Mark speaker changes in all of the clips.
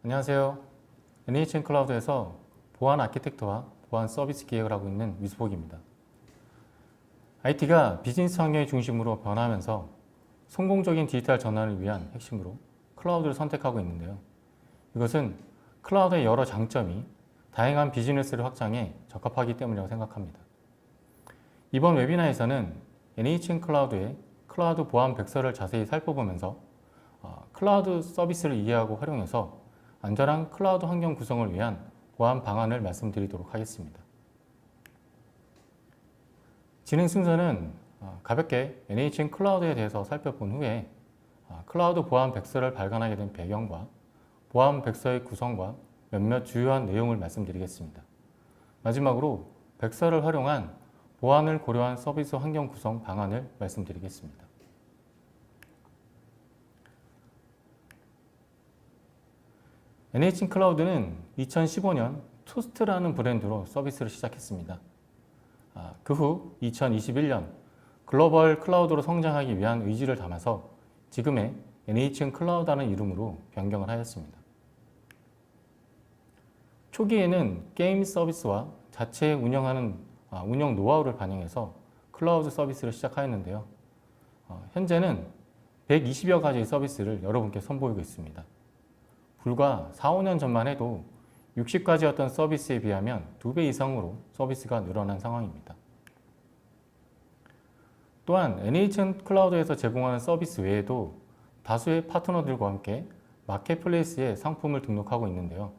Speaker 1: 안녕하세요. NHN 클라우드에서 보안 아키텍트와 보안 서비스 기획을 하고 있는 위수복입니다. IT가 비즈니스 환경의 중심으로 변화하면서 성공적인 디지털 전환을 위한 핵심으로 클라우드를 선택하고 있는데요. 이것은 클라우드의 여러 장점이 다양한 비즈니스를 확장해 적합하기 때문이라고 생각합니다. 이번 웨비나에서는 NHN 클라우드의 클라우드 보안 백서를 자세히 살펴보면서 클라우드 서비스를 이해하고 활용해서 안전한 클라우드 환경 구성을 위한 보안 방안을 말씀드리도록 하겠습니다. 진행 순서는 가볍게 NHN 클라우드에 대해서 살펴본 후에 클라우드 보안 백서를 발간하게 된 배경과 보안 백서의 구성과 몇몇 주요한 내용을 말씀드리겠습니다. 마지막으로 백서를 활용한 보안을 고려한 서비스 환경 구성 방안을 말씀드리겠습니다. NHN 클라우드는 2015년 토스트라는 브랜드로 서비스를 시작했습니다. 그 후 2021년 글로벌 클라우드로 성장하기 위한 의지를 담아서 지금의 NHN 클라우드라는 이름으로 변경을 하였습니다. 초기에는 게임 서비스와 자체 운영 노하우를 반영해서 클라우드 서비스를 시작하였는데요. 현재는 120여 가지의 서비스를 여러분께 선보이고 있습니다. 불과 4, 5년 전만 해도 60가지였던 서비스에 비하면 2배 이상으로 서비스가 늘어난 상황입니다. 또한 NHN 클라우드에서 제공하는 서비스 외에도 다수의 파트너들과 함께 마켓플레이스에 상품을 등록하고 있는데요.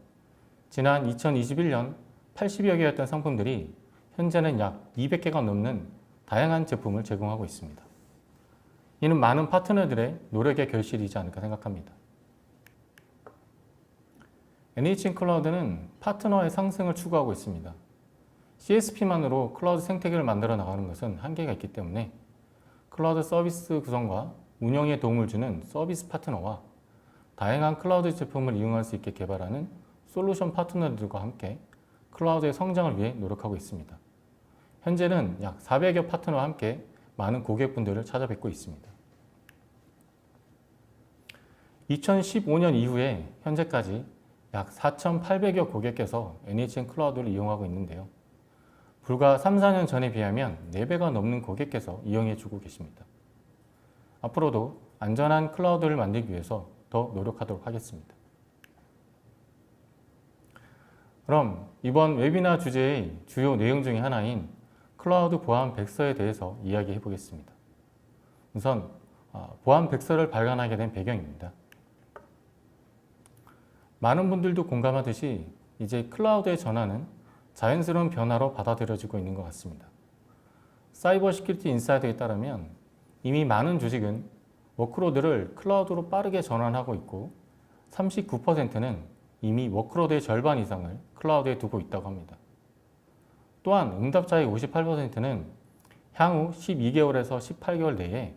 Speaker 1: 지난 2021년 80여 개였던 상품들이 현재는 약 200개가 넘는 다양한 제품을 제공하고 있습니다. 이는 많은 파트너들의 노력의 결실이지 않을까 생각합니다. NHN 클라우드는 파트너의 상승을 추구하고 있습니다. CSP만으로 클라우드 생태계를 만들어 나가는 것은 한계가 있기 때문에 클라우드 서비스 구성과 운영에 도움을 주는 서비스 파트너와 다양한 클라우드 제품을 이용할 수 있게 개발하는 솔루션 파트너들과 함께 클라우드의 성장을 위해 노력하고 있습니다. 현재는 약 400여 파트너와 함께 많은 고객분들을 찾아뵙고 있습니다. 2015년 이후에 현재까지 약 4,800여 고객께서 NHN 클라우드를 이용하고 있는데요. 불과 3, 4년 전에 비하면 4배가 넘는 고객께서 이용해 주고 계십니다. 앞으로도 안전한 클라우드를 만들기 위해서 더 노력하도록 하겠습니다. 그럼 이번 웨비나 주제의 주요 내용 중에 하나인 클라우드 보안 백서에 대해서 이야기해 보겠습니다. 우선 보안 백서를 발간하게 된 배경입니다. 많은 분들도 공감하듯이 이제 클라우드의 전환은 자연스러운 변화로 받아들여지고 있는 것 같습니다. 사이버 시큐리티 인사이드에 따르면 이미 많은 조직은 워크로드를 클라우드로 빠르게 전환하고 있고 39%는 이미 워크로드의 절반 이상을 클라우드에 두고 있다고 합니다. 또한 응답자의 58%는 향후 12개월에서 18개월 내에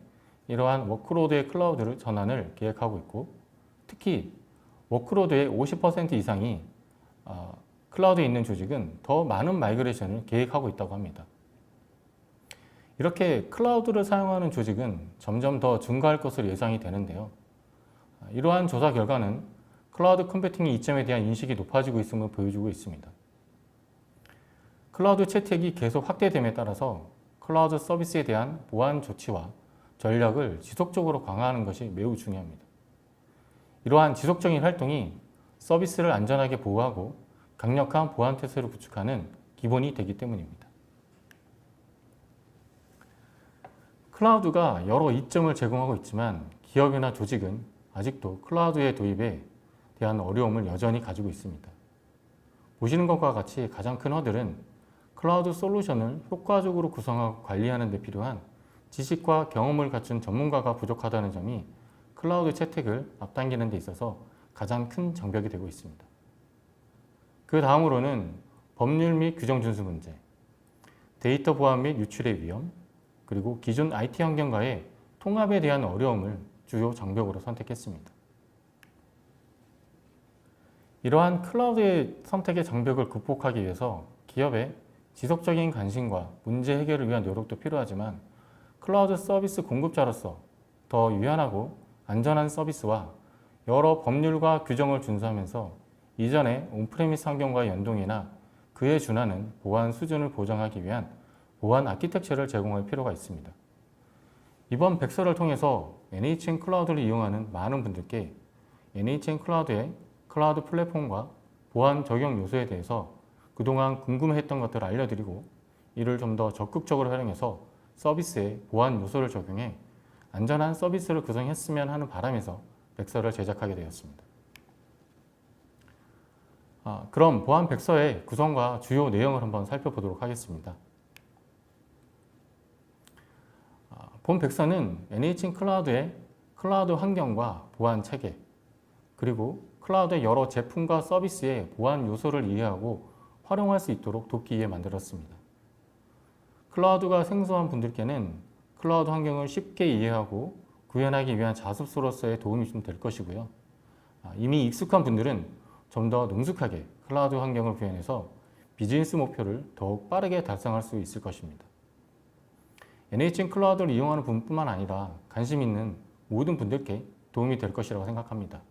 Speaker 1: 이러한 워크로드의 클라우드 전환을 계획하고 있고 특히 워크로드의 50% 이상이 클라우드에 있는 조직은 더 많은 마이그레이션을 계획하고 있다고 합니다. 이렇게 클라우드를 사용하는 조직은 점점 더 증가할 것으로 예상이 되는데요. 이러한 조사 결과는 클라우드 컴퓨팅의 이점에 대한 인식이 높아지고 있음을 보여주고 있습니다. 클라우드 채택이 계속 확대됨에 따라서 클라우드 서비스에 대한 보안 조치와 전략을 지속적으로 강화하는 것이 매우 중요합니다. 이러한 지속적인 활동이 서비스를 안전하게 보호하고 강력한 보안 태세를 구축하는 기본이 되기 때문입니다. 클라우드가 여러 이점을 제공하고 있지만 기업이나 조직은 아직도 클라우드의 도입에 대한 어려움을 여전히 가지고 있습니다. 보시는 것과 같이 가장 큰 허들은 클라우드 솔루션을 효과적으로 구성하고 관리하는 데 필요한 지식과 경험을 갖춘 전문가가 부족하다는 점이 클라우드 채택을 앞당기는 데 있어서 가장 큰 장벽이 되고 있습니다. 그 다음으로는 법률 및 규정 준수 문제, 데이터 보안 및 유출의 위험, 그리고 기존 IT 환경과의 통합에 대한 어려움을 주요 장벽으로 선택했습니다. 이러한 클라우드의 선택의 장벽을 극복하기 위해서 기업의 지속적인 관심과 문제 해결을 위한 노력도 필요하지만 클라우드 서비스 공급자로서 더 유연하고 안전한 서비스와 여러 법률과 규정을 준수하면서 이전의 온프레미스 환경과 연동이나 그에 준하는 보안 수준을 보장하기 위한 보안 아키텍처를 제공할 필요가 있습니다. 이번 백서를 통해서 NHN 클라우드를 이용하는 많은 분들께 NHN 클라우드의 클라우드 플랫폼과 보안 적용 요소에 대해서 그동안 궁금해했던 것들을 알려드리고 이를 좀 더 적극적으로 활용해서 서비스에 보안 요소를 적용해 안전한 서비스를 구성했으면 하는 바람에서 백서를 제작하게 되었습니다. 그럼 보안 백서의 구성과 주요 내용을 한번 살펴보도록 하겠습니다. 본 백서는 NHN 클라우드의 클라우드 환경과 보안 체계, 그리고 클라우드의 여러 제품과 서비스의 보안 요소를 이해하고 활용할 수 있도록 돕기 위해 만들었습니다. 클라우드가 생소한 분들께는 클라우드 환경을 쉽게 이해하고 구현하기 위한 자습서로서의 도움이 좀 될 것이고요. 이미 익숙한 분들은 좀 더 능숙하게 클라우드 환경을 구현해서 비즈니스 목표를 더욱 빠르게 달성할 수 있을 것입니다. NHN 클라우드를 이용하는 분뿐만 아니라 관심 있는 모든 분들께 도움이 될 것이라고 생각합니다.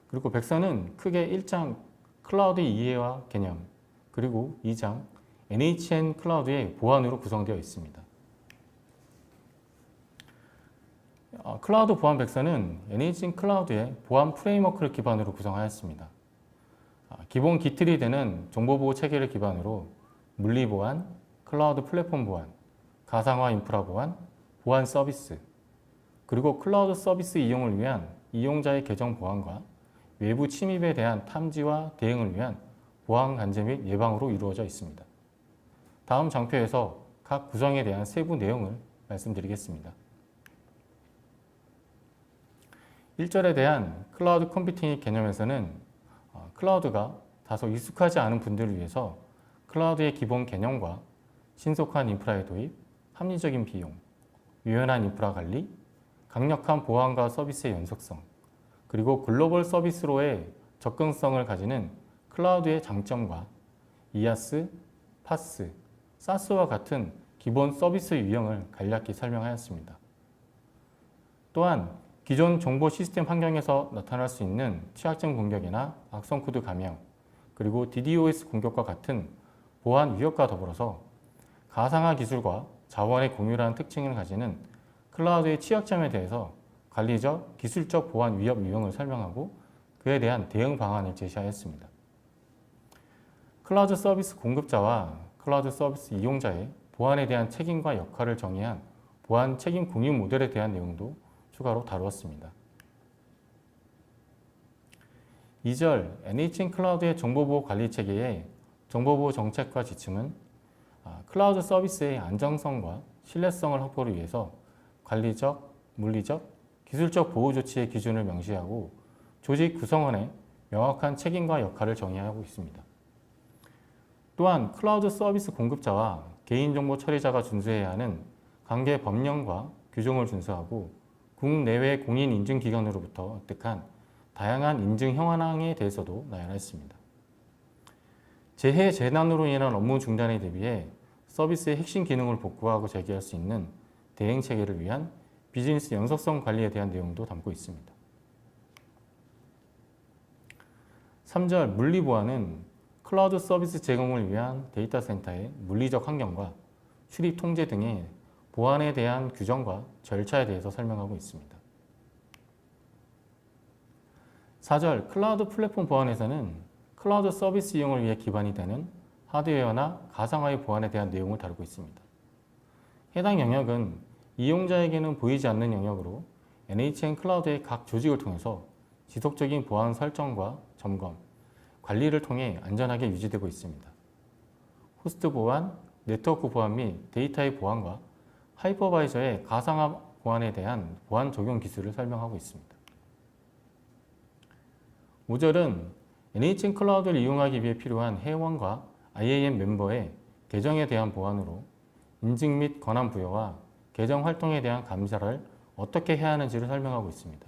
Speaker 1: 그리고 백서는 크게 1장 클라우드 이해와 개념, 그리고 2장 NHN 클라우드의 보안으로 구성되어 있습니다. 클라우드 보안 백서는 NHN 클라우드의 보안 프레임워크를 기반으로 구성하였습니다. 기본 기틀이 되는 정보보호 체계를 기반으로 물리보안, 클라우드 플랫폼 보안, 가상화 인프라 보안, 보안 서비스, 그리고 클라우드 서비스 이용을 위한 이용자의 계정 보안과 외부 침입에 대한 탐지와 대응을 위한 보안 관제 및 예방으로 이루어져 있습니다. 다음 장표에서 각 구성에 대한 세부 내용을 말씀드리겠습니다. 1절에 대한 클라우드 컴퓨팅의 개념에서는 클라우드가 다소 익숙하지 않은 분들을 위해서 클라우드의 기본 개념과 신속한 인프라의 도입, 합리적인 비용, 유연한 인프라 관리, 강력한 보안과 서비스의 연속성, 그리고 글로벌 서비스로의 접근성을 가지는 클라우드의 장점과 이아스, 파스, 사스와 같은 기본 서비스 유형을 간략히 설명하였습니다. 또한 기존 정보 시스템 환경에서 나타날 수 있는 취약점 공격이나 악성 코드 감염, 그리고 DDoS 공격과 같은 보안 위협과 더불어서 가상화 기술과 자원의 공유라는 특징을 가지는 클라우드의 취약점에 대해서 관리적, 기술적 보안 위협 유형을 설명하고 그에 대한 대응 방안을 제시하였습니다. 클라우드 서비스 공급자와 클라우드 서비스 이용자의 보안에 대한 책임과 역할을 정의한 보안 책임 공유 모델에 대한 내용도 추가로 다루었습니다. 2절 NHN 클라우드의 정보보호 관리 체계의 정보보호 정책과 지침은 클라우드 서비스의 안정성과 신뢰성을 확보를 위해서 관리적, 물리적, 기술적 보호 조치의 기준을 명시하고 조직 구성원의 명확한 책임과 역할을 정의하고 있습니다. 또한 클라우드 서비스 공급자와 개인정보 처리자가 준수해야 하는 관계 법령과 규정을 준수하고 국내외 공인인증기관으로부터 획득한 다양한 인증 현황에 대해서도 나열했습니다. 재해, 재난으로 인한 업무 중단에 대비해 서비스의 핵심 기능을 복구하고 재개할 수 있는 대응 체계를 위한 비즈니스 연속성 관리에 대한 내용도 담고 있습니다. 3절 물리보안은 클라우드 서비스 제공을 위한 데이터 센터의 물리적 환경과 출입 통제 등의 보안에 대한 규정과 절차에 대해서 설명하고 있습니다. 4절 클라우드 플랫폼 보안에서는 클라우드 서비스 이용을 위해 기반이 되는 하드웨어나 가상화의 보안에 대한 내용을 다루고 있습니다. 해당 영역은 이용자에게는 보이지 않는 영역으로 NHN 클라우드의 각 조직을 통해서 지속적인 보안 설정과 점검, 관리를 통해 안전하게 유지되고 있습니다. 호스트 보안, 네트워크 보안 및 데이터의 보안과 하이퍼바이저의 가상화 보안에 대한 보안 적용 기술을 설명하고 있습니다. 5절은 NHN 클라우드를 이용하기 위해 필요한 회원과 IAM 멤버의 계정에 대한 보안으로 인증 및 권한 부여와 계정 활동에 대한 감사를 어떻게 해야 하는지를 설명하고 있습니다.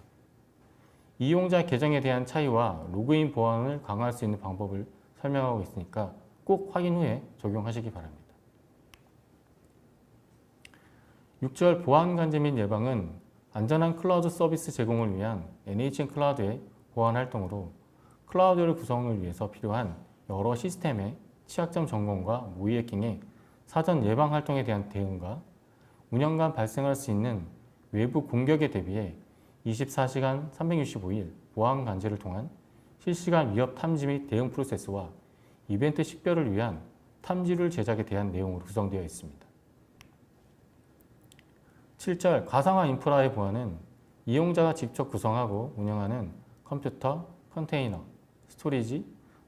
Speaker 1: 이용자 계정에 대한 차이와 로그인 보안을 강화할 수 있는 방법을 설명하고 있으니까 꼭 확인 후에 적용하시기 바랍니다. 6절 보안 관제 및 예방은 안전한 클라우드 서비스 제공을 위한 NHN 클라우드의 보안 활동으로 클라우드를 구성을 위해서 필요한 여러 시스템의 취약점 점검과 모의 해킹의 사전 예방 활동에 대한 대응과 운영간 발생할 수 있는 외부 공격에 대비해 24시간 365일 보안 관제를 통한 실시간 위협 탐지 및 대응 프로세스와 이벤트 식별을 위한 탐지룰 제작에 대한 내용으로 구성되어 있습니다. 7절 가상화 인프라의 보안은 이용자가 직접 구성하고 운영하는 컴퓨터, 컨테이너, 스토리지,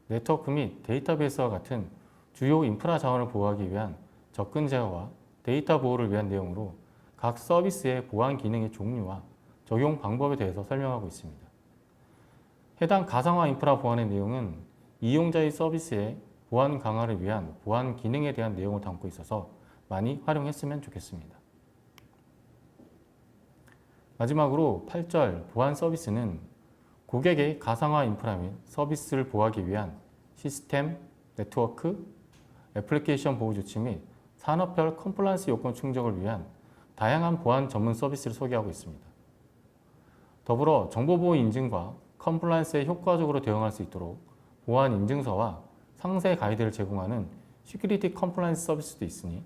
Speaker 1: 네트워크 및 데이터베이스와 같은 주요 인프라 자원을 보호하기 위한 접근 제어와 데이터 보호를 위한 내용으로 각 서비스의 보안 기능의 종류와 적용 방법에 대해서 설명하고 있습니다. 해당 가상화 인프라 보안의 내용은 이용자의 서비스의 보안 강화를 위한 보안 기능에 대한 내용을 담고 있어서 많이 활용했으면 좋겠습니다. 마지막으로 8절 보안 서비스는 고객의 가상화 인프라 및 서비스를 보호하기 위한 시스템, 네트워크, 애플리케이션 보호 조치 및 산업별 컴플라이언스 요건 충족을 위한 다양한 보안 전문 서비스를 소개하고 있습니다. 더불어 정보보호 인증과 컴플라이언스에 효과적으로 대응할 수 있도록 보안 인증서와 상세 가이드를 제공하는 시큐리티 컴플라이언스 서비스도 있으니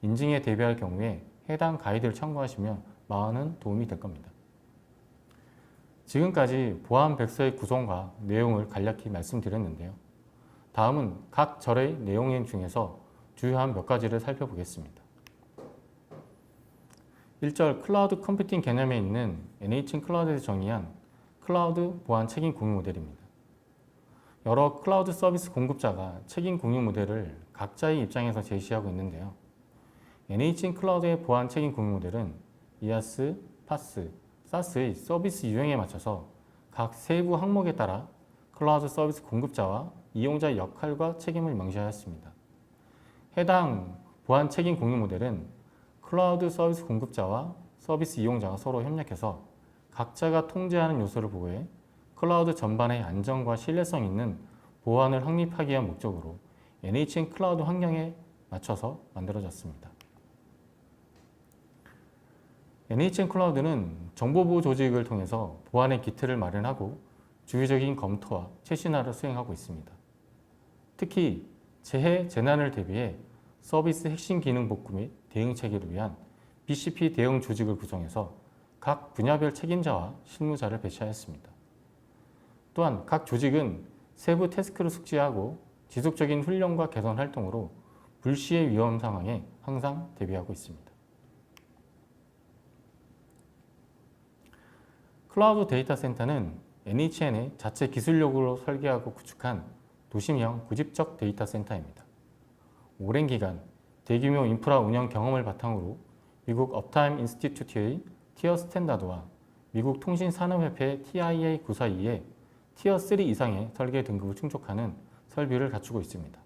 Speaker 1: 인증에 대비할 경우에 해당 가이드를 참고하시면 많은 도움이 될 겁니다. 지금까지 보안 백서의 구성과 내용을 간략히 말씀드렸는데요. 다음은 각 절의 내용 중에서 주요한 몇 가지를 살펴보겠습니다. 1절 클라우드 컴퓨팅 개념에 있는 NHN 클라우드에서 정의한 클라우드 보안 책임 공유 모델입니다. 여러 클라우드 서비스 공급자가 책임 공유 모델을 각자의 입장에서 제시하고 있는데요. NHN 클라우드의 보안 책임 공유 모델은 IaaS, PaaS, SaaS의 서비스 유형에 맞춰서 각 세부 항목에 따라 클라우드 서비스 공급자와 이용자의 역할과 책임을 명시하였습니다. 해당 보안 책임 공유 모델은 클라우드 서비스 공급자와 서비스 이용자가 서로 협력해서 각자가 통제하는 요소를 보호해 클라우드 전반의 안정과 신뢰성 있는 보안을 확립하기 위한 목적으로 NHN 클라우드 환경에 맞춰서 만들어졌습니다. NHN 클라우드는 정보보호 조직을 통해서 보안의 기틀을 마련하고 주기적인 검토와 최신화를 수행하고 있습니다. 특히 재해, 재난을 대비해 서비스 핵심 기능 복구 및 대응 체계를 위한 BCP 대응 조직을 구성해서 각 분야별 책임자와 실무자를 배치하였습니다. 또한 각 조직은 세부 태스크를 숙지하고 지속적인 훈련과 개선 활동으로 불시의 위험 상황에 항상 대비하고 있습니다. 클라우드 데이터 센터는 NHN의 자체 기술력으로 설계하고 구축한 도심형 구집적 데이터 센터입니다. 오랜 기간 대규모 인프라 운영 경험을 바탕으로 미국 업타임 인스티튜트의 티어 스탠다드와 미국 통신산업협회 TIA942의 티어 3 이상의 설계 등급을 충족하는 설비를 갖추고 있습니다.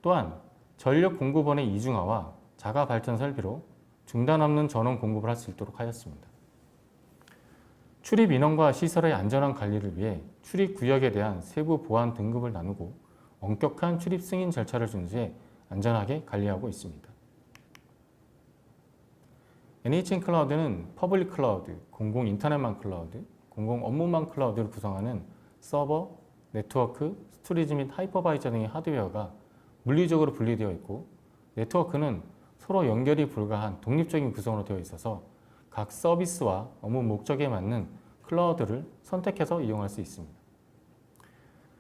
Speaker 1: 또한 전력 공급원의 이중화와 자가 발전 설비로 중단 없는 전원 공급을 할 수 있도록 하였습니다. 출입 인원과 시설의 안전한 관리를 위해 출입 구역에 대한 세부 보안 등급을 나누고 엄격한 출입 승인 절차를 준수해 안전하게 관리하고 있습니다. NHN 클라우드는 퍼블릭 클라우드, 공공 인터넷망 클라우드, 공공 업무망 클라우드를 구성하는 서버, 네트워크, 스토리지 및 하이퍼바이저 등의 하드웨어가 물리적으로 분리되어 있고 네트워크는 서로 연결이 불가한 독립적인 구성으로 되어 있어서 각 서비스와 업무 목적에 맞는 클라우드를 선택해서 이용할 수 있습니다.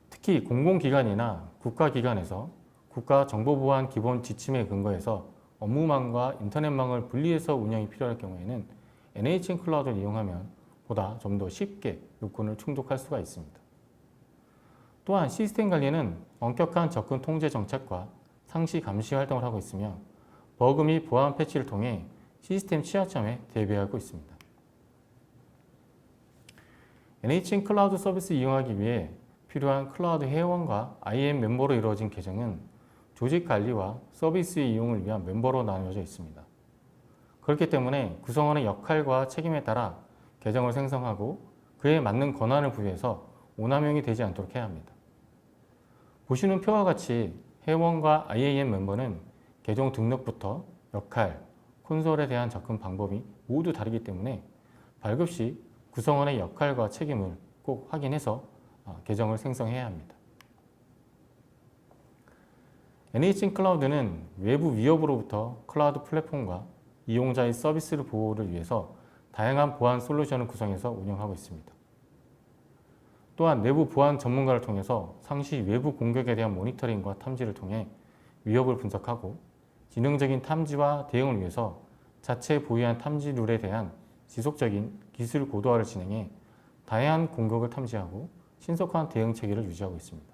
Speaker 1: 특히 공공기관이나 국가기관에서 국가정보보안 기본 지침에 근거해서 업무망과 인터넷망을 분리해서 운영이 필요할 경우에는 NHN 클라우드를 이용하면 보다 좀 더 쉽게 요건을 충족할 수가 있습니다. 또한 시스템 관리는 엄격한 접근 통제 정책과 상시 감시 활동을 하고 있으며 버그 및 보안 패치를 통해 시스템 취약점에 대비하고 있습니다. NHN 클라우드 서비스 이용하기 위해 필요한 클라우드 회원과 IAM 멤버로 이루어진 계정은 조직 관리와 서비스 이용을 위한 멤버로 나누어져 있습니다. 그렇기 때문에 구성원의 역할과 책임에 따라 계정을 생성하고 그에 맞는 권한을 부여해서 오남용이 되지 않도록 해야 합니다. 보시는 표와 같이 회원과 IAM 멤버는 계정 등록부터 역할, 콘솔에 대한 접근 방법이 모두 다르기 때문에 발급 시 구성원의 역할과 책임을 꼭 확인해서 계정을 생성해야 합니다. NHN 클라우드는 외부 위협으로부터 클라우드 플랫폼과 이용자의 서비스를 보호를 위해서 다양한 보안 솔루션을 구성해서 운영하고 있습니다. 또한 내부 보안 전문가를 통해서 상시 외부 공격에 대한 모니터링과 탐지를 통해 위협을 분석하고 지능적인 탐지와 대응을 위해서 자체 보유한 탐지 룰에 대한 지속적인 기술 고도화를 진행해 다양한 공격을 탐지하고 신속한 대응 체계를 유지하고 있습니다.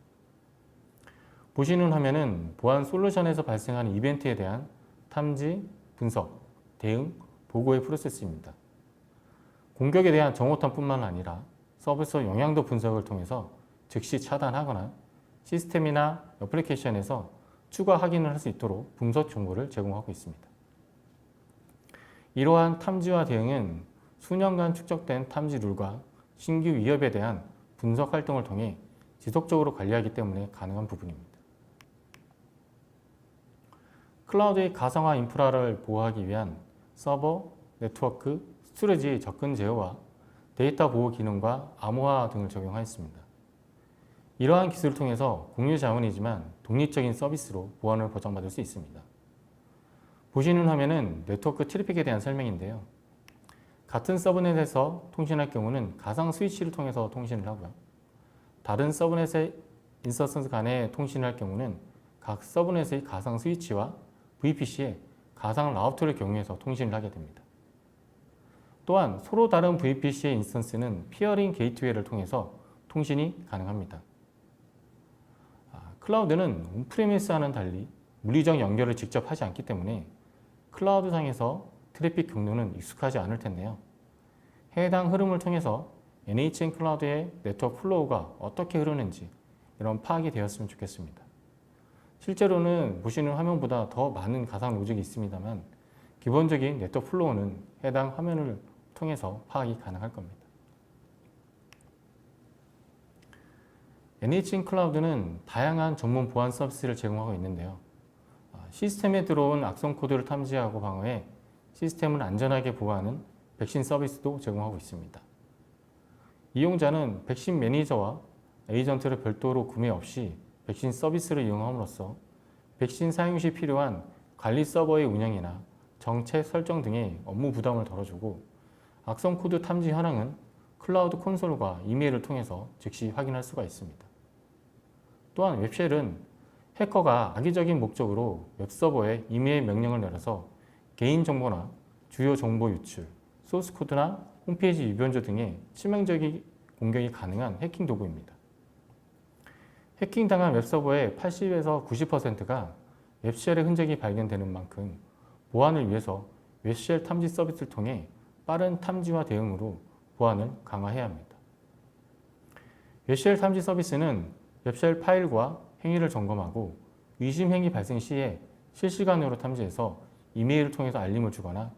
Speaker 1: 보시는 화면은 보안 솔루션에서 발생하는 이벤트에 대한 탐지, 분석, 대응, 보고의 프로세스입니다. 공격에 대한 정오탐뿐만 아니라 서비스 영향도 분석을 통해서 즉시 차단하거나 시스템이나 애플리케이션에서 추가 확인을 할 수 있도록 분석 정보를 제공하고 있습니다. 이러한 탐지와 대응은 수년간 축적된 탐지 룰과 신규 위협에 대한 분석 활동을 통해 지속적으로 관리하기 때문에 가능한 부분입니다. 클라우드의 가상화 인프라를 보호하기 위한 서버, 네트워크, 스토리지의 접근 제어와 데이터 보호 기능과 암호화 등을 적용하였습니다. 이러한 기술을 통해서 공유 자원이지만 독립적인 서비스로 보안을 보장받을 수 있습니다. 보시는 화면은 네트워크 트래픽에 대한 설명인데요. 같은 서브넷에서 통신할 경우는 가상 스위치를 통해서 통신을 하고요. 다른 서브넷의 인스턴스 간에 통신할 경우는 각 서브넷의 가상 스위치와 VPC의 가상 라우터를 경유해서 통신을 하게 됩니다. 또한 서로 다른 VPC의 인스턴스는 피어링 게이트웨이를 통해서 통신이 가능합니다. 클라우드는 온프리미스와는 달리 물리적 연결을 직접 하지 않기 때문에 클라우드상에서 트래픽 경로는 익숙하지 않을 텐데요. 해당 흐름을 통해서 NHN 클라우드의 네트워크 플로우가 어떻게 흐르는지 이런 파악이 되었으면 좋겠습니다. 실제로는 보시는 화면보다 더 많은 가상 로직이 있습니다만 기본적인 네트워크 플로우는 해당 화면을 통해서 파악이 가능할 겁니다. NHN 클라우드는 다양한 전문 보안 서비스를 제공하고 있는데요. 시스템에 들어온 악성 코드를 탐지하고 방어해 시스템을 안전하게 보호하는 백신 서비스도 제공하고 있습니다. 이용자는 백신 매니저와 에이전트를 별도로 구매 없이 백신 서비스를 이용함으로써 백신 사용 시 필요한 관리 서버의 운영이나 정책 설정 등의 업무 부담을 덜어주고 악성 코드 탐지 현황은 클라우드 콘솔과 이메일을 통해서 즉시 확인할 수가 있습니다. 또한 웹쉘은 해커가 악의적인 목적으로 웹서버에 이메일 명령을 내려서 개인정보나 주요 정보 유출, 소스코드나 홈페이지 유변조 등의 치명적인 공격이 가능한 해킹 도구입니다. 해킹당한 웹서버의 80에서 90%가 웹쉘의 흔적이 발견되는 만큼 보안을 위해서 웹쉘 탐지 서비스를 통해 빠른 탐지와 대응으로 보안을 강화해야 합니다. 웹쉘 탐지 서비스는 웹쉘 파일과 행위를 점검하고 의심 행위 발생 시에 실시간으로 탐지해서 이메일을 통해서 알림을 주거나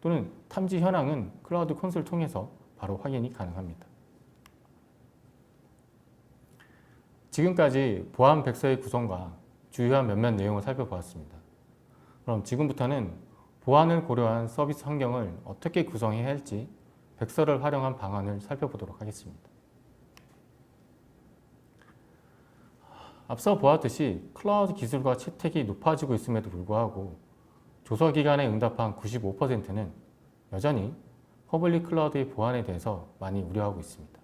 Speaker 1: 또는 탐지 현황은 클라우드 콘솔을 통해서 바로 확인이 가능합니다. 지금까지 보안 백서의 구성과 주요한 몇몇 내용을 살펴보았습니다. 그럼 지금부터는 보안을 고려한 서비스 환경을 어떻게 구성해야 할지 백서를 활용한 방안을 살펴보도록 하겠습니다. 앞서 보았듯이 클라우드 기술과 채택이 높아지고 있음에도 불구하고 조사기관에 응답한 95%는 여전히 퍼블릭 클라우드의 보안에 대해서 많이 우려하고 있습니다.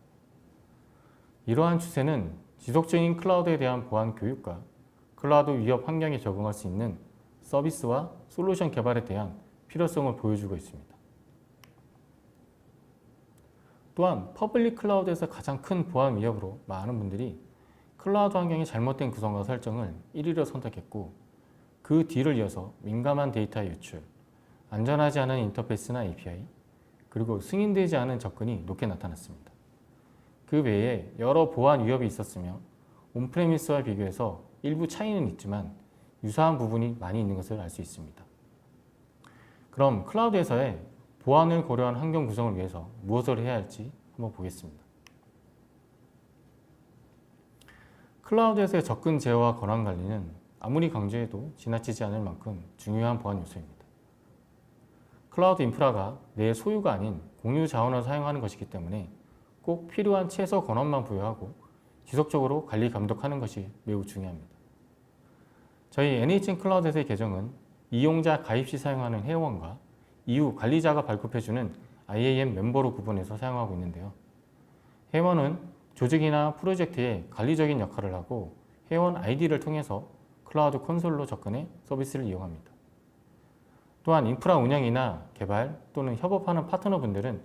Speaker 1: 이러한 추세는 지속적인 클라우드에 대한 보안 교육과 클라우드 위협 환경에 적응할 수 있는 서비스와 솔루션 개발에 대한 필요성을 보여주고 있습니다. 또한 퍼블릭 클라우드에서 가장 큰 보안 위협으로 많은 분들이 클라우드 환경의 잘못된 구성과 설정을 1위로 선택했고 그 뒤를 이어서 민감한 데이터의 유출, 안전하지 않은 인터페이스나 API, 그리고 승인되지 않은 접근이 높게 나타났습니다. 그 외에 여러 보안 위협이 있었으며 온프레미스와 비교해서 일부 차이는 있지만 유사한 부분이 많이 있는 것을 알 수 있습니다. 그럼 클라우드에서의 보안을 고려한 환경 구성을 위해서 무엇을 해야 할지 한번 보겠습니다. 클라우드에서의 접근 제어와 권한 관리는 아무리 강조해도 지나치지 않을 만큼 중요한 보안 요소입니다. 클라우드 인프라가 내 소유가 아닌 공유 자원을 사용하는 것이기 때문에 꼭 필요한 최소 권한만 부여하고 지속적으로 관리 감독하는 것이 매우 중요합니다. 저희 NHN 클라우드에서의 계정은 이용자 가입 시 사용하는 회원과 이후 관리자가 발급해주는 IAM 멤버로 구분해서 사용하고 있는데요. 회원은 조직이나 프로젝트의 관리적인 역할을 하고 회원 아이디를 통해서 클라우드 콘솔로 접근해 서비스를 이용합니다. 또한 인프라 운영이나 개발 또는 협업하는 파트너분들은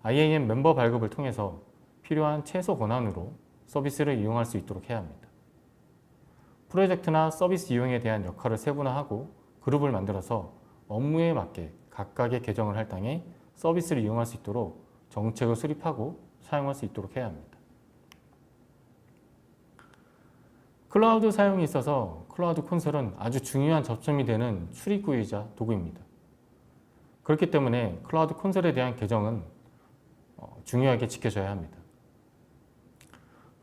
Speaker 1: IAM 멤버 발급을 통해서 필요한 최소 권한으로 서비스를 이용할 수 있도록 해야 합니다. 프로젝트나 서비스 이용에 대한 역할을 세분화하고 그룹을 만들어서 업무에 맞게 각각의 계정을 할당해 서비스를 이용할 수 있도록 정책을 수립하고 사용할 수 있도록 해야 합니다. 클라우드 사용에 있어서 클라우드 콘솔은 아주 중요한 접점이 되는 출입구이자 도구입니다. 그렇기 때문에 클라우드 콘솔에 대한 계정은 중요하게 지켜져야 합니다.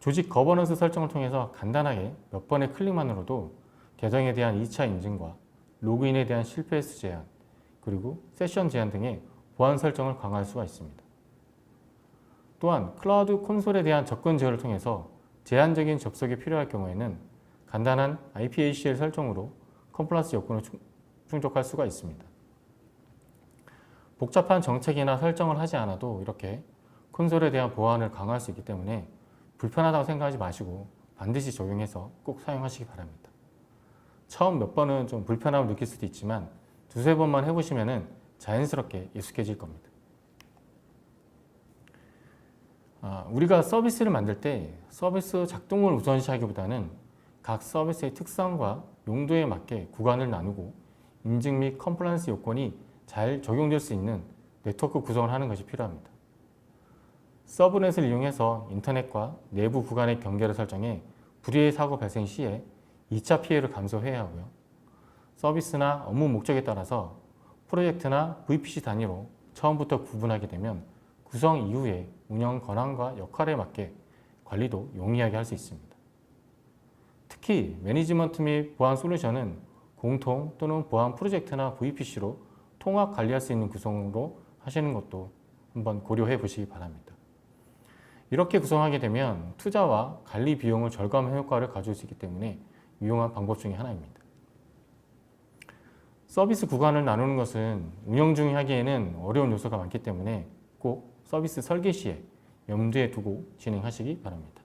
Speaker 1: 조직 거버넌스 설정을 통해서 간단하게 몇 번의 클릭만으로도 계정에 대한 2차 인증과 로그인에 대한 실패 횟수 제한, 그리고 세션 제한 등의 보안 설정을 강화할 수가 있습니다. 또한 클라우드 콘솔에 대한 접근 제어를 통해서 제한적인 접속이 필요할 경우에는 간단한 IPACL 설정으로 컴플라이언스 요건을 충족할 수가 있습니다. 복잡한 정책이나 설정을 하지 않아도 이렇게 콘솔에 대한 보안을 강화할 수 있기 때문에 불편하다고 생각하지 마시고 반드시 적용해서 꼭 사용하시기 바랍니다. 처음 몇 번은 좀 불편함을 느낄 수도 있지만 두세 번만 해보시면 자연스럽게 익숙해질 겁니다. 우리가 서비스를 만들 때 서비스 작동을 우선시하기보다는 각 서비스의 특성과 용도에 맞게 구간을 나누고 인증 및 컴플라이언스 요건이 잘 적용될 수 있는 네트워크 구성을 하는 것이 필요합니다. 서브넷을 이용해서 인터넷과 내부 구간의 경계를 설정해 불의의 사고 발생 시에 2차 피해를 감소해야 하고요. 서비스나 업무 목적에 따라서 프로젝트나 VPC 단위로 처음부터 구분하게 되면 구성 이후에 운영 권한과 역할에 맞게 관리도 용이하게 할 수 있습니다. 특히 매니지먼트 및 보안 솔루션은 공통 또는 보안 프로젝트나 VPC로 통합 관리할 수 있는 구성으로 하시는 것도 한번 고려해 보시기 바랍니다. 이렇게 구성하게 되면 투자와 관리 비용을 절감한 효과를 가져올 수 있기 때문에 유용한 방법 중에 하나입니다. 서비스 구간을 나누는 것은 운영 중에 하기에는 어려운 요소가 많기 때문에 꼭 서비스 설계 시에 염두에 두고 진행하시기 바랍니다.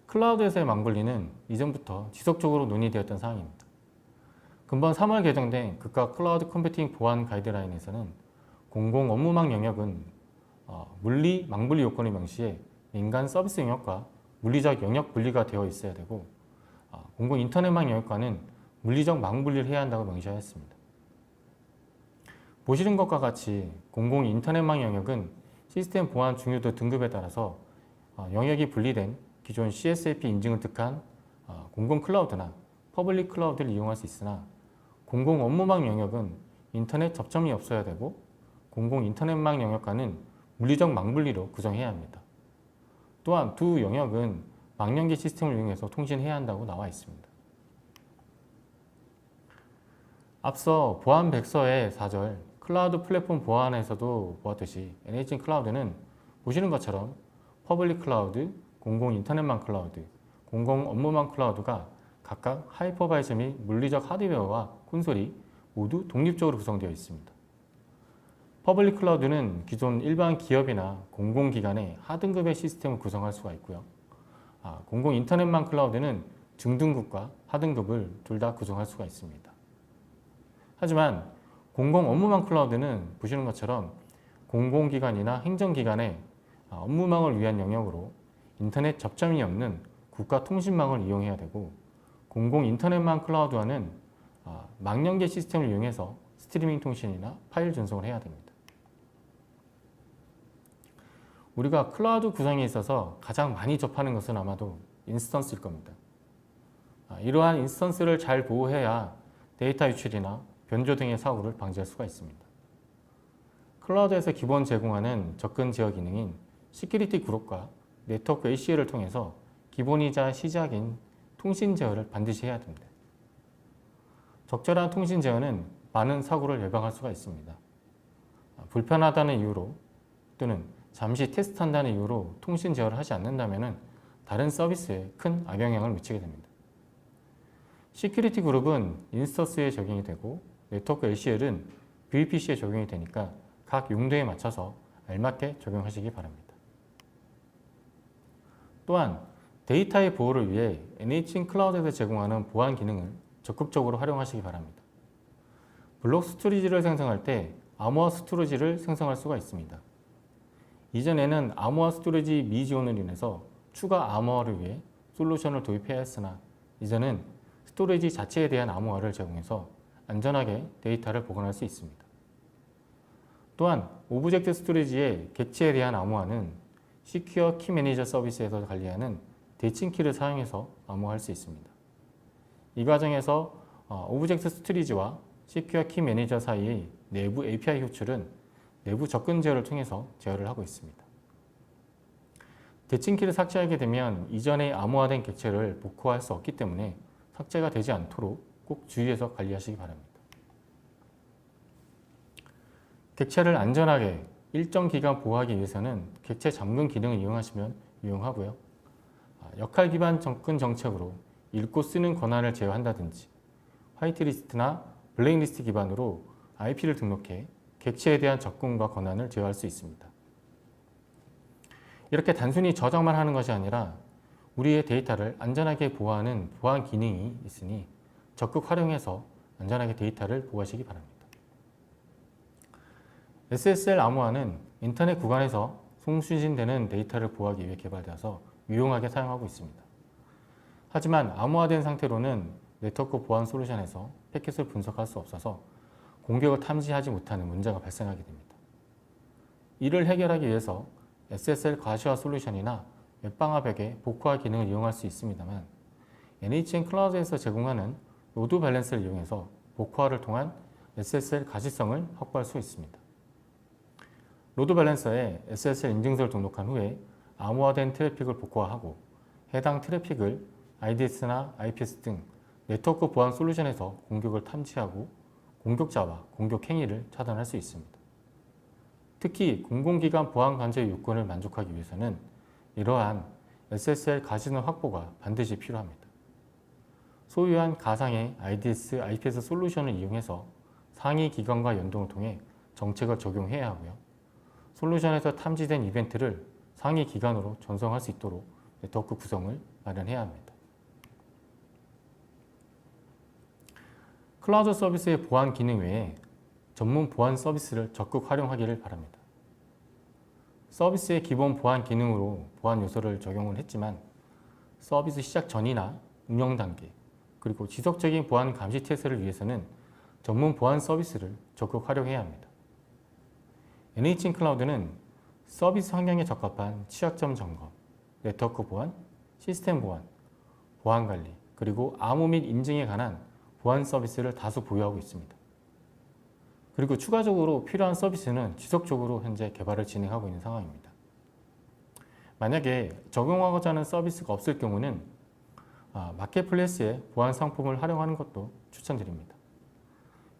Speaker 1: 클라우드에서의 망분리는 이전부터 지속적으로 논의되었던 사항입니다. 금번 3월 개정된 국가 클라우드 컴퓨팅 보안 가이드라인에서는 공공 업무망 영역은 물리 망분리 요건을 명시해 민간 서비스 영역과 물리적 영역 분리가 되어 있어야 되고 공공 인터넷망 영역과는 물리적 망분리를 해야 한다고 명시하였습니다. 보시는 것과 같이 공공 인터넷망 영역은 시스템 보안 중요도 등급에 따라서 영역이 분리된 기존 CSAP 인증을 득한 공공 클라우드나 퍼블릭 클라우드를 이용할 수 있으나 공공 업무망 영역은 인터넷 접점이 없어야 되고 공공 인터넷망 영역과는 물리적 망분리로 구성해야 합니다. 또한 두 영역은 망연계 시스템을 이용해서 통신해야 한다고 나와 있습니다. 앞서 보안 백서의 4절 클라우드 플랫폼 보안에서도 보았듯이 NHN 클라우드는 보시는 것처럼 퍼블릭 클라우드, 공공 인터넷망 클라우드, 공공 업무망 클라우드가 각각 하이퍼바이저 및 물리적 하드웨어와 콘솔이 모두 독립적으로 구성되어 있습니다. 퍼블릭 클라우드는 기존 일반 기업이나 공공기관의 하등급의 시스템을 구성할 수가 있고요. 공공 인터넷망 클라우드는 중등급과 하등급을 둘 다 구성할 수가 있습니다. 하지만 공공 업무망 클라우드는 보시는 것처럼 공공기관이나 행정기관의 업무망을 위한 영역으로 인터넷 접점이 없는 국가통신망을 이용해야 되고 공공 인터넷망 클라우드와는 망연계 시스템을 이용해서 스트리밍 통신이나 파일 전송을 해야 됩니다. 우리가 클라우드 구성에 있어서 가장 많이 접하는 것은 아마도 인스턴스일 겁니다. 이러한 인스턴스를 잘 보호해야 데이터 유출이나 변조 등의 사고를 방지할 수가 있습니다. 클라우드에서 기본 제공하는 접근 제어 기능인 시큐리티 그룹과 네트워크 ACL을 통해서 기본이자 시작인 통신 제어를 반드시 해야 됩니다. 적절한 통신 제어는 많은 사고를 예방할 수가 있습니다. 불편하다는 이유로 또는 잠시 테스트한다는 이유로 통신 제어를 하지 않는다면 다른 서비스에 큰 악영향을 미치게 됩니다. 시큐리티 그룹은 인스턴스에 적용이 되고 네트워크 LCL은 VPC에 적용이 되니까 각 용도에 맞춰서 알맞게 적용하시기 바랍니다. 또한 데이터의 보호를 위해 NHN 클라우드에서 제공하는 보안 기능을 적극적으로 활용하시기 바랍니다. 블록 스토리지를 생성할 때 아모아 스토리지를 생성할 수가 있습니다. 이전에는 아모아 스토리지 미지원으로 인해서 추가 아모아를 위해 솔루션을 도입해야 했으나 이제는 스토리지 자체에 대한 아모아를 제공해서 안전하게 데이터를 보관할 수 있습니다. 또한 오브젝트 스토리지의 객체에 대한 아모아는 시큐어 키 매니저 서비스에서 관리하는 대칭키를 사용해서 암호화할 수 있습니다. 이 과정에서 오브젝트 스토리지와 시큐어 키 매니저 사이의 내부 API 호출은 내부 접근 제어를 통해서 제어를 하고 있습니다. 대칭키를 삭제하게 되면 이전에 암호화된 객체를 복구할 수 없기 때문에 삭제가 되지 않도록 꼭 주의해서 관리하시기 바랍니다. 객체를 안전하게 일정 기간 보호하기 위해서는 객체 잠금 기능을 이용하시면 유용하고요. 역할 기반 접근 정책으로 읽고 쓰는 권한을 제어한다든지 화이트리스트나 블랙리스트 기반으로 IP를 등록해 객체에 대한 접근과 권한을 제어할 수 있습니다. 이렇게 단순히 저장만 하는 것이 아니라 우리의 데이터를 안전하게 보호하는 보안 기능이 있으니 적극 활용해서 안전하게 데이터를 보호하시기 바랍니다. SSL 암호화는 인터넷 구간에서 송수신되는 데이터를 보호하기 위해 개발되어서 유용하게 사용하고 있습니다. 하지만 암호화된 상태로는 네트워크 보안 솔루션에서 패킷을 분석할 수 없어서 공격을 탐지하지 못하는 문제가 발생하게 됩니다. 이를 해결하기 위해서 SSL 가시화 솔루션이나 웹방화벽의 복구화 기능을 이용할 수 있습니다만 NHN 클라우드에서 제공하는 로드 밸런스를 이용해서 복구화를 통한 SSL 가시성을 확보할 수 있습니다. 로드 밸런서에 SSL 인증서를 등록한 후에 암호화된 트래픽을 복구화하고 해당 트래픽을 IDS나 IPS 등 네트워크 보안 솔루션에서 공격을 탐지하고 공격자와 공격 행위를 차단할 수 있습니다. 특히 공공기관 보안 관제 요건을 만족하기 위해서는 이러한 SSL 가시능 확보가 반드시 필요합니다. 소유한 가상의 IDS, IPS 솔루션을 이용해서 상위 기관과 연동을 통해 정책을 적용해야 하고요. 솔루션에서 탐지된 이벤트를 상위 기관으로 전송할 수 있도록 네트워크 구성을 마련해야 합니다. 클라우드 서비스의 보안 기능 외에 전문 보안 서비스를 적극 활용하기를 바랍니다. 서비스의 기본 보안 기능으로 보안 요소를 적용을 했지만 서비스 시작 전이나 운영 단계 그리고 지속적인 보안 감시 태세를 위해서는 전문 보안 서비스를 적극 활용해야 합니다. NHN 클라우드는 서비스 환경에 적합한 취약점 점검, 네트워크 보안, 시스템 보안, 보안 관리, 그리고 암호 및 인증에 관한 보안 서비스를 다수 보유하고 있습니다. 그리고 추가적으로 필요한 서비스는 지속적으로 현재 개발을 진행하고 있는 상황입니다. 만약에 적용하고자 하는 서비스가 없을 경우는 마켓플레이스의 보안 상품을 활용하는 것도 추천드립니다.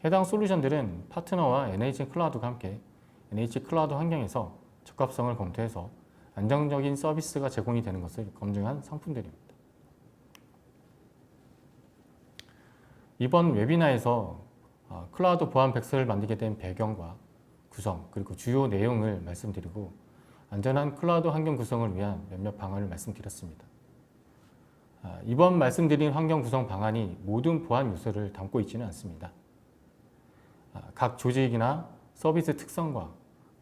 Speaker 1: 해당 솔루션들은 파트너와 NHN 클라우드가 함께 NHN 클라우드 환경에서 적합성을 검토해서 안정적인 서비스가 제공이 되는 것을 검증한 상품들입니다. 이번 웨비나에서 클라우드 보안 백서를 만들게 된 배경과 구성 그리고 주요 내용을 말씀드리고 안전한 클라우드 환경 구성을 위한 몇몇 방안을 말씀드렸습니다. 이번 말씀드린 환경 구성 방안이 모든 보안 요소를 담고 있지는 않습니다. 각 조직이나 서비스 특성과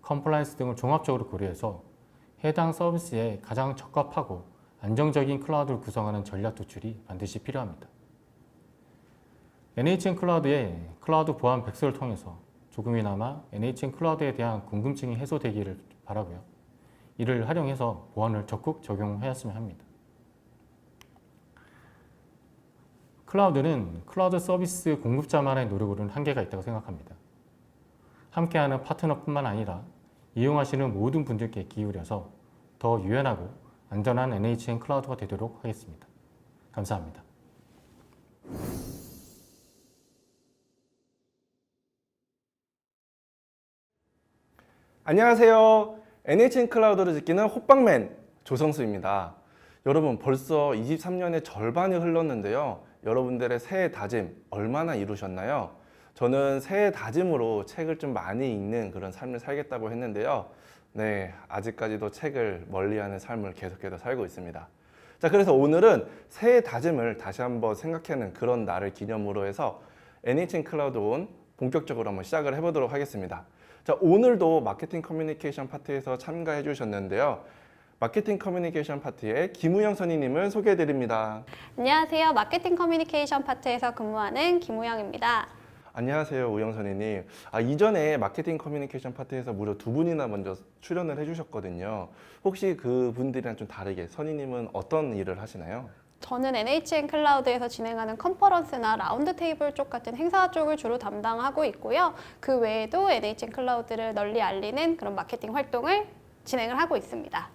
Speaker 1: 컴플라이언스 등을 종합적으로 고려해서 해당 서비스에 가장 적합하고 안정적인 클라우드를 구성하는 전략 도출이 반드시 필요합니다. NHN 클라우드의 클라우드 보안 백서를 통해서 조금이나마 NHN 클라우드에 대한 궁금증이 해소되기를 바라고요. 이를 활용해서 보안을 적극 적용하였으면 합니다. 클라우드는 클라우드 서비스 공급자만의 노력으로는 한계가 있다고 생각합니다. 함께하는 파트너뿐만 아니라 이용하시는 모든 분들께 기울여서 더 유연하고 안전한 NHN 클라우드가 되도록 하겠습니다. 감사합니다.
Speaker 2: 안녕하세요. NHN 클라우드를 지키는 호빵맨 조성수입니다. 여러분, 벌써 23년의 절반이 흘렀는데요. 여러분들의 새해 다짐 얼마나 이루셨나요? 저는 새해 다짐으로 책을 좀 많이 읽는 그런 삶을 살겠다고 했는데요. 네, 아직까지도 책을 멀리하는 삶을 계속해서 살고 있습니다. 자, 그래서 오늘은 새해 다짐을 다시 한번 생각하는 그런 날을 기념으로 해서 NHN 클라우드 온 본격적으로 한번 시작을 해보도록 하겠습니다. 자, 오늘도 마케팅 커뮤니케이션 파트에서 참가해 주셨는데요. 마케팅 커뮤니케이션 파트의 김우영 선임님을 소개해 드립니다.
Speaker 3: 안녕하세요. 마케팅 커뮤니케이션 파트에서 근무하는 김우영입니다.
Speaker 2: 안녕하세요, 우영 선임님. 이전에 마케팅 커뮤니케이션 파트에서 무려 두 분이나 먼저 출연을 해 주셨거든요. 혹시 그 분들이랑 좀 다르게 선임님은 어떤 일을 하시나요?
Speaker 3: 저는 NHN 클라우드에서 진행하는 컨퍼런스나 라운드 테이블 쪽 같은 행사 쪽을 주로 담당하고 있고요. 그 외에도 NHN 클라우드를 널리 알리는 그런 마케팅 활동을 진행을 하고 있습니다.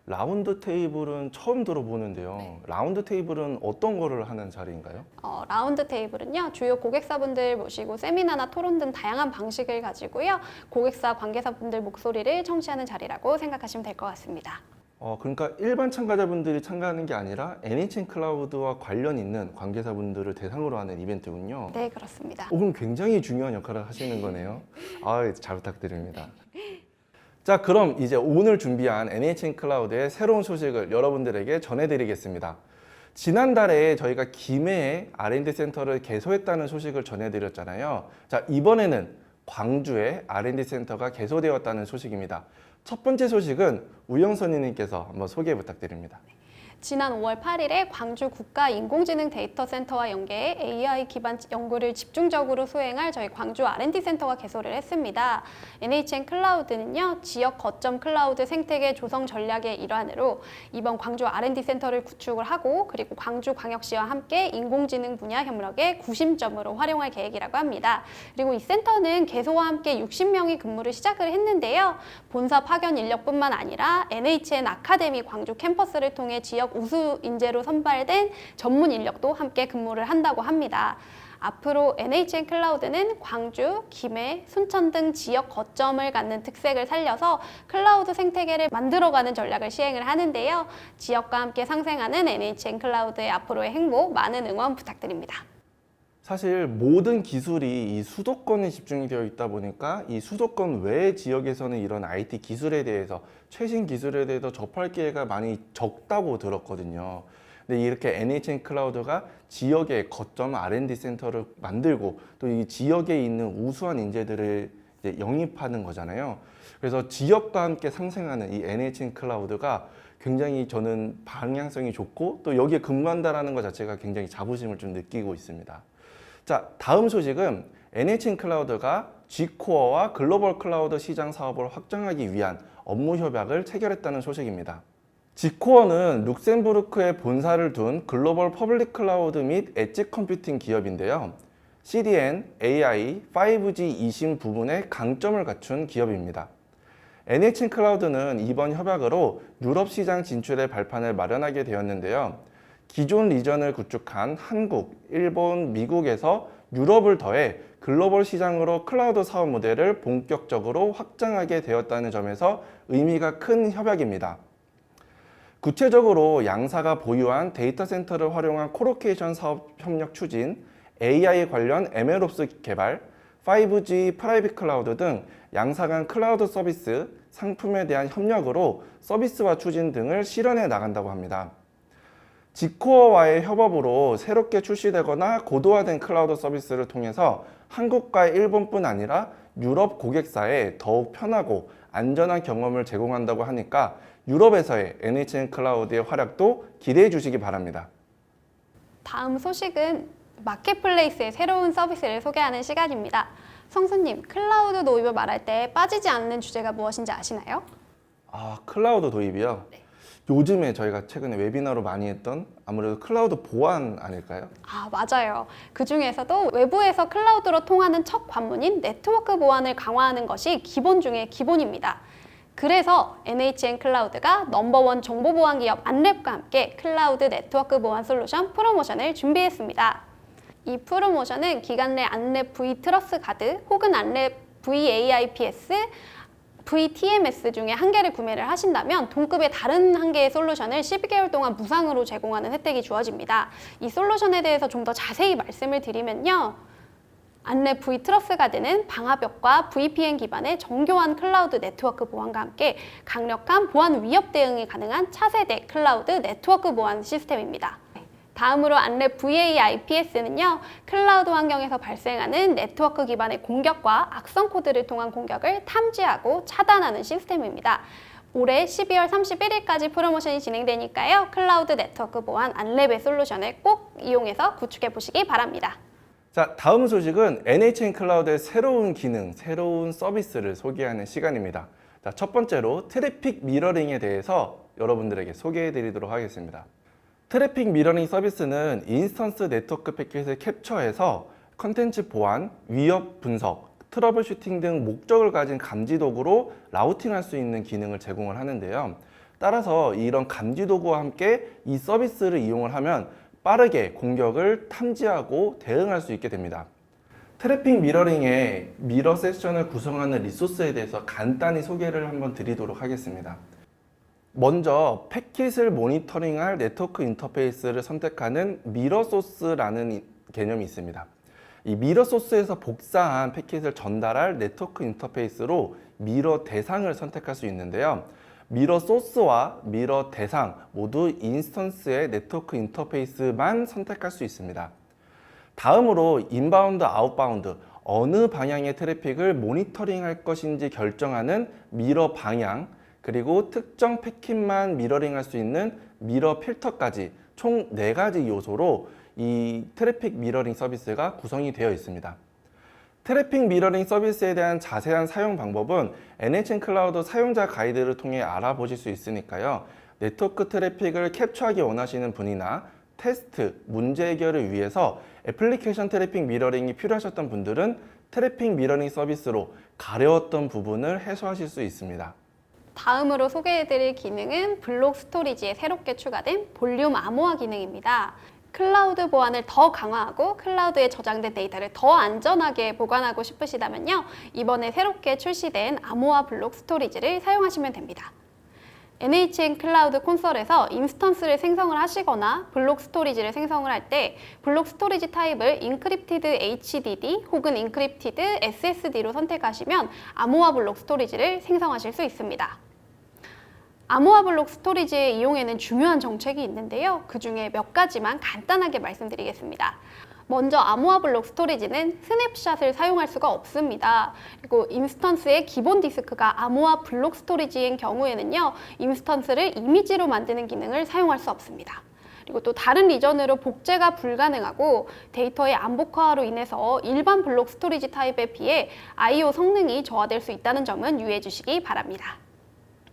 Speaker 2: 라운드 테이블은 처음 들어보는데요.
Speaker 3: 네.
Speaker 2: 라운드 테이블은 어떤 거를 하는 자리인가요?
Speaker 3: 라운드 테이블은요, 주요 고객사분들 모시고 세미나나 토론 등 다양한 방식을 가지고요, 고객사 관계사분들 목소리를 청취하는 자리라고 생각하시면 될 것 같습니다.
Speaker 2: 그러니까 일반 참가자분들이 참가하는 게 아니라 NHN 클라우드와 관련 있는 관계사분들을 대상으로 하는 이벤트군요.
Speaker 3: 네, 그렇습니다.
Speaker 2: 그럼 굉장히 중요한 역할을 하시는 거네요. 잘 부탁드립니다. 자, 그럼 이제 오늘 준비한 NHN 클라우드의 새로운 소식을 여러분들에게 전해드리겠습니다. 지난달에 저희가 김해에 R&D 센터를 개소했다는 소식을 전해드렸잖아요. 자, 이번에는 광주에 R&D 센터가 개소되었다는 소식입니다. 첫 번째 소식은 우영 선임님께서 한번 소개 부탁드립니다.
Speaker 3: 지난 5월 8일에 광주 국가인공지능 데이터센터와 연계해 AI 기반 연구를 집중적으로 수행할 저희 광주 R&D 센터가 개소를 했습니다. NHN 클라우드는요, 지역 거점 클라우드 생태계 조성 전략의 일환으로 이번 광주 R&D 센터를 구축을 하고, 그리고 광주광역시와 함께 인공지능 분야 협력의 구심점으로 활용할 계획이라고 합니다. 그리고 이 센터는 개소와 함께 60명이 근무를 시작을 했는데요. 본사 파견 인력뿐만 아니라 NHN 아카데미 광주 캠퍼스를 통해 지역 우수 인재로 선발된 전문 인력도 함께 근무를 한다고 합니다. 앞으로 NHN 클라우드는 광주, 김해, 순천 등 지역 거점을 갖는 특색을 살려서 클라우드 생태계를 만들어가는 전략을 시행을 하는데요. 지역과 함께 상생하는 NHN 클라우드의 앞으로의 행보 많은 응원 부탁드립니다.
Speaker 2: 사실 모든 기술이 이 수도권에 집중이 되어 있다 보니까 이 수도권 외 지역에서는 이런 IT 기술에 대해서, 최신 기술에 대해서 접할 기회가 많이 적다고 들었거든요. 근데 이렇게 NHN 클라우드가 지역의 거점 R&D 센터를 만들고 또 이 지역에 있는 우수한 인재들을 이제 영입하는 거잖아요. 그래서 지역과 함께 상생하는 이 NHN 클라우드가 굉장히 저는 방향성이 좋고, 또 여기에 근무한다라는 것 자체가 굉장히 자부심을 좀 느끼고 있습니다. 자, 다음 소식은 NHN 클라우드가 G코어와 글로벌 클라우드 시장 사업을 확장하기 위한 업무 협약을 체결했다는 소식입니다. G코어는 룩셈부르크에 본사를 둔 글로벌 퍼블릭 클라우드 및 엣지 컴퓨팅 기업인데요. CDN, AI, 5G 이심 부분에 강점을 갖춘 기업입니다. NHN 클라우드는 이번 협약으로 유럽 시장 진출의 발판을 마련하게 되었는데요. 기존 리전을 구축한 한국, 일본, 미국에서 유럽을 더해 글로벌 시장으로 클라우드 사업 모델을 본격적으로 확장하게 되었다는 점에서 의미가 큰 협약입니다. 구체적으로 양사가 보유한 데이터 센터를 활용한 코로케이션 사업 협력 추진, AI 관련 MLOps 개발, 5G 프라이빗 클라우드 등 양사 간 클라우드 서비스, 상품에 대한 협력으로 서비스화 추진 등을 실현해 나간다고 합니다. G코어와의 협업으로 새롭게 출시되거나 고도화된 클라우드 서비스를 통해서 한국과 일본뿐 아니라 유럽 고객사에 더욱 편하고 안전한 경험을 제공한다고 하니까 유럽에서의 NHN 클라우드의 활약도 기대해 주시기 바랍니다.
Speaker 3: 다음 소식은 마켓플레이스의 새로운 서비스를 소개하는 시간입니다. 성수님, 클라우드 도입을 말할 때 빠지지 않는 주제가 무엇인지 아시나요?
Speaker 2: 클라우드 도입이요?
Speaker 3: 네.
Speaker 2: 요즘에 저희가 최근에 웨비나로 많이 했던 아무래도 클라우드 보안 아닐까요?
Speaker 3: 맞아요. 그 중에서도 외부에서 클라우드로 통하는 첫 관문인 네트워크 보안을 강화하는 것이 기본 중의 기본입니다. 그래서 NHN 클라우드가 넘버원 정보보안 기업 안랩과 함께 클라우드 네트워크 보안 솔루션 프로모션을 준비했습니다. 이 프로모션은 기간 내 안랩 V 트러스 가드 혹은 안랩 VAIPS VTMS 중에 한 개를 구매를 하신다면 동급의 다른 한 개의 솔루션을 12개월 동안 무상으로 제공하는 혜택이 주어집니다. 이 솔루션에 대해서 좀 더 자세히 말씀을 드리면요. 안랩 V 트러스가 되는 방화벽과 VPN 기반의 정교한 클라우드 네트워크 보안과 함께 강력한 보안 위협 대응이 가능한 차세대 클라우드 네트워크 보안 시스템입니다. 다음으로 안랩 VAIPS는요, 클라우드 환경에서 발생하는 네트워크 기반의 공격과 악성 코드를 통한 공격을 탐지하고 차단하는 시스템입니다. 올해 12월 31일까지 프로모션이 진행되니까요, 클라우드 네트워크 보안 안랩의 솔루션을 꼭 이용해서 구축해 보시기 바랍니다.
Speaker 2: 자, 다음 소식은 NHN 클라우드의 새로운 기능, 새로운 서비스를 소개하는 시간입니다. 자, 첫 번째로 트래픽 미러링에 대해서 여러분들에게 소개해 드리도록 하겠습니다. 트래픽 미러링 서비스는 인스턴스 네트워크 패킷을 캡처해서 컨텐츠 보안, 위협 분석, 트러블 슈팅 등 목적을 가진 감지 도구로 라우팅할 수 있는 기능을 제공을 하는데요. 따라서 이런 감지 도구와 함께 이 서비스를 이용을 하면 빠르게 공격을 탐지하고 대응할 수 있게 됩니다. 트래픽 미러링의 미러 세션을 구성하는 리소스에 대해서 간단히 소개를 한번 드리도록 하겠습니다. 먼저 패킷을 모니터링할 네트워크 인터페이스를 선택하는 미러 소스라는 개념이 있습니다. 이 미러 소스에서 복사한 패킷을 전달할 네트워크 인터페이스로 미러 대상을 선택할 수 있는데요. 미러 소스와 미러 대상 모두 인스턴스의 네트워크 인터페이스만 선택할 수 있습니다. 다음으로 인바운드, 아웃바운드 어느 방향의 트래픽을 모니터링할 것인지 결정하는 미러 방향, 그리고 특정 패킷만 미러링할 수 있는 미러 필터까지 총 4가지 요소로 이 트래픽 미러링 서비스가 구성이 되어 있습니다. 트래픽 미러링 서비스에 대한 자세한 사용 방법은 NHN 클라우드 사용자 가이드를 통해 알아보실 수 있으니까요. 네트워크 트래픽을 캡처하기 원하시는 분이나 테스트, 문제 해결을 위해서 애플리케이션 트래픽 미러링이 필요하셨던 분들은 트래픽 미러링 서비스로 가려웠던 부분을 해소하실 수 있습니다.
Speaker 3: 다음으로 소개해드릴 기능은 블록 스토리지에 새롭게 추가된 볼륨 암호화 기능입니다. 클라우드 보안을 더 강화하고 클라우드에 저장된 데이터를 더 안전하게 보관하고 싶으시다면요, 이번에 새롭게 출시된 암호화 블록 스토리지를 사용하시면 됩니다. NHN 클라우드 콘솔에서 인스턴스를 생성을 하시거나 블록 스토리지를 생성을 할 때 블록 스토리지 타입을 인크립티드 HDD 혹은 인크립티드 SSD로 선택하시면 암호화 블록 스토리지를 생성하실 수 있습니다. 암호화 블록 스토리지의 이용에는 중요한 정책이 있는데요. 그 중에 몇 가지만 간단하게 말씀드리겠습니다. 먼저 암호화 블록 스토리지는 스냅샷을 사용할 수가 없습니다. 그리고 인스턴스의 기본 디스크가 암호화 블록 스토리지인 경우에는요, 인스턴스를 이미지로 만드는 기능을 사용할 수 없습니다. 그리고 또 다른 리전으로 복제가 불가능하고 데이터의 암복화로 인해서 일반 블록 스토리지 타입에 비해 I/O 성능이 저하될 수 있다는 점은 유의해 주시기 바랍니다.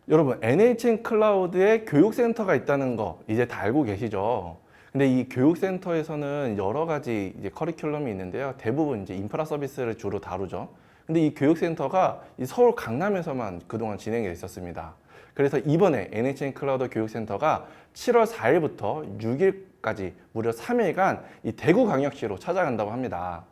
Speaker 2: 여러분, NHN 클라우드에 교육센터가 있다는 거 이제 다 알고 계시죠? 근데 이 교육센터에서는 여러 가지 이제 커리큘럼이 있는데요. 대부분 이제 인프라 서비스를 주로 다루죠. 근데 이 교육센터가 이 서울 강남에서만 그동안 진행이 있었습니다. 그래서 이번에 NHN 클라우드 교육센터가 7월 4일부터 6일까지 무려 3일간 이 대구광역시로 찾아간다고 합니다.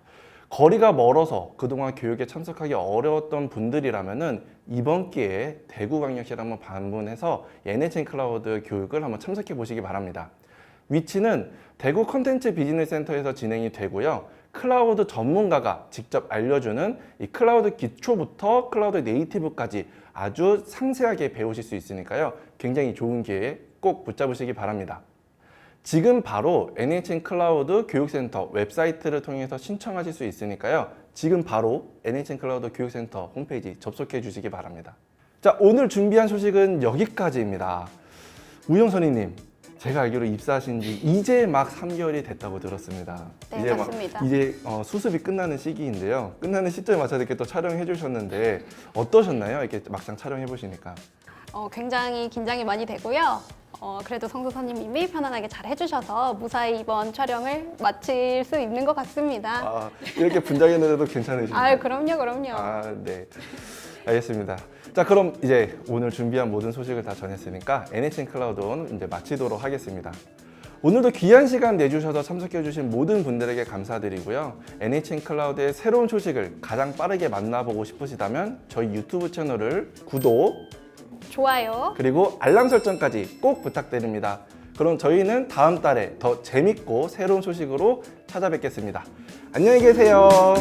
Speaker 2: 거리가 멀어서 그동안 교육에 참석하기 어려웠던 분들이라면은 이번 기회에 대구광역시를 한번 방문해서 NHN 클라우드 교육을 한번 참석해 보시기 바랍니다. 위치는 대구 컨텐츠 비즈니스 센터에서 진행이 되고요. 클라우드 전문가가 직접 알려주는 이 클라우드 기초부터 클라우드 네이티브까지 아주 상세하게 배우실 수 있으니까요. 굉장히 좋은 기회에 꼭 붙잡으시기 바랍니다. 지금 바로 NHN 클라우드 교육센터 웹사이트를 통해서 신청하실 수 있으니까요. 지금 바로 NHN 클라우드 교육센터 홈페이지 접속해 주시기 바랍니다. 자, 오늘 준비한 소식은 여기까지입니다. 우영선이님, 제가 알기로 입사하신 지 이제 막 3개월이 됐다고 들었습니다.
Speaker 3: 네,
Speaker 2: 이제
Speaker 3: 맞습니다.
Speaker 2: 이제 수습이 끝나는 시기인데요. 끝나는 시점에 맞춰서 이렇게 또 촬영해 주셨는데 어떠셨나요? 이렇게 막상 촬영해 보시니까.
Speaker 3: 굉장히 긴장이 많이 되고요. 그래도 성도선님이 편안하게 잘 해주셔서 무사히 이번 촬영을 마칠 수 있는 것 같습니다.
Speaker 2: 아, 이렇게 분장했는데도 괜찮으신가요?
Speaker 3: 그럼요.
Speaker 2: 네. 알겠습니다. 자, 그럼 이제 오늘 준비한 모든 소식을 다 전했으니까 NHN 클라우드 이제 마치도록 하겠습니다. 오늘도 귀한 시간 내주셔서 참석해주신 모든 분들에게 감사드리고요. NHN 클라우드의 새로운 소식을 가장 빠르게 만나보고 싶으시다면 저희 유튜브 채널을 구독,
Speaker 3: 좋아요.
Speaker 2: 그리고 알람 설정까지 꼭 부탁드립니다. 그럼 저희는 다음 달에 더 재밌고 새로운 소식으로 찾아뵙겠습니다. 안녕히 계세요.